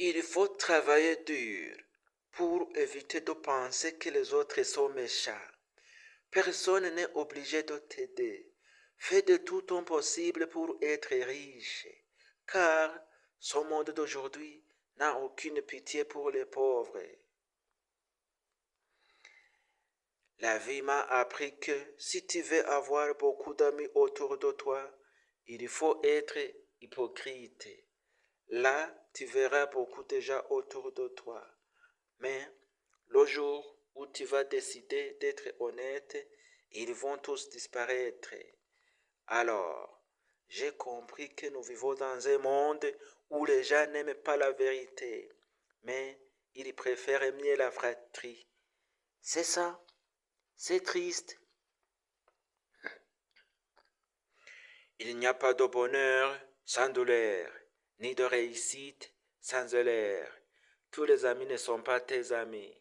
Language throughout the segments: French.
Il faut travailler dur pour éviter de penser que les autres sont méchants. Personne n'est obligé de t'aider. Fais de tout ton possible pour être riche, car ce monde d'aujourd'hui n'a aucune pitié pour les pauvres. La vie m'a appris que si tu veux avoir beaucoup d'amis autour de toi, il faut être hypocrite. Là, tu verras beaucoup de gens autour de toi. Mais le jour où tu vas décider d'être honnête, ils vont tous disparaître. Alors, j'ai compris que nous vivons dans un monde où les gens n'aiment pas la vérité, mais ils préfèrent mieux la fratrie. C'est ça, c'est triste. Il n'y a pas de bonheur sans douleur, ni de réussite sans erreur. Tous les amis ne sont pas tes amis.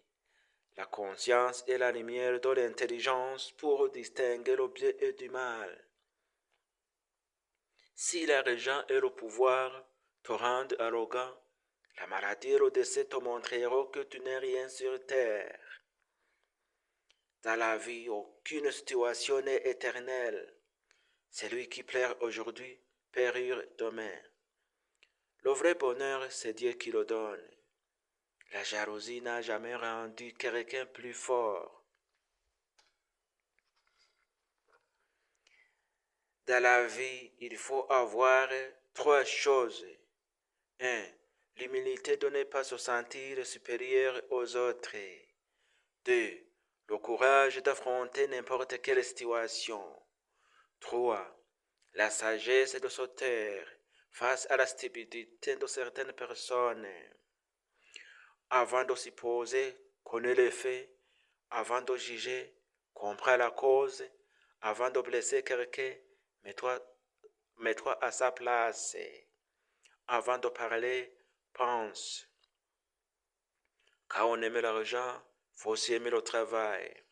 La conscience est la lumière de l'intelligence pour distinguer le bien et du mal. Si l'argent et le pouvoir te rendent arrogant, la maladie et le décès te montreront que tu n'es rien sur terre. Dans la vie, aucune situation n'est éternelle. Celui qui pleure aujourd'hui périr demain. Le vrai bonheur, c'est Dieu qui le donne. La jalousie n'a jamais rendu quelqu'un plus fort. Dans la vie, il faut avoir trois choses. 1. L'humilité de ne pas se sentir supérieur aux autres. 2. Le courage d'affronter n'importe quelle situation. 3. La sagesse de se taire face à la stupidité de certaines personnes. Avant de supposer, connais les faits. Avant de juger, comprends la cause. Avant de blesser quelqu'un, mets-toi à sa place. Avant de parler, pense. Quand on aime l'argent, faut aussi aimer le travail.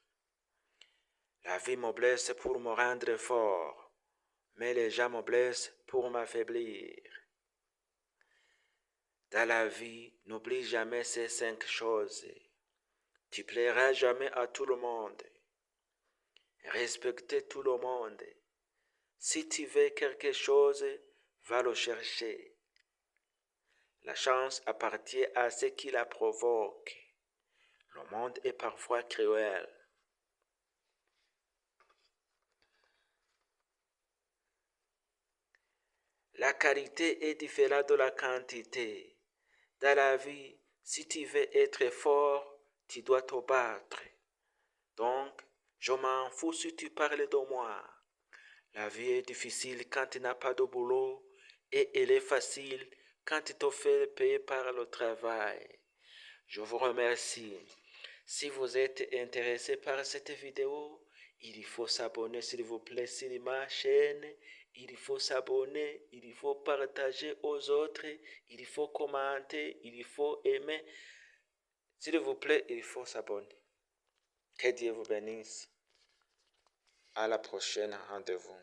La vie me blesse pour me rendre fort, mais les gens me blessent pour m'affaiblir. Dans la vie, n'oublie jamais ces 5 choses. Tu plairas jamais à tout le monde. Respectez tout le monde. Si tu veux quelque chose, va le chercher. La chance appartient à ceux qui la provoquent. Le monde est parfois cruel. La qualité est différente de la quantité. Dans la vie, si tu veux être fort, tu dois te battre. Donc, je m'en fous si tu parles de moi. La vie est difficile quand tu n'as pas de boulot et elle est facile quand tu te fais payer par le travail. Je vous remercie. Si vous êtes intéressé par cette vidéo, il faut s'abonner s'il vous plaît sur ma chaîne. Il faut s'abonner, il faut partager aux autres, il faut commenter, il faut aimer. S'il vous plaît, il faut s'abonner. Que Dieu vous bénisse. À la prochaine rendez-vous.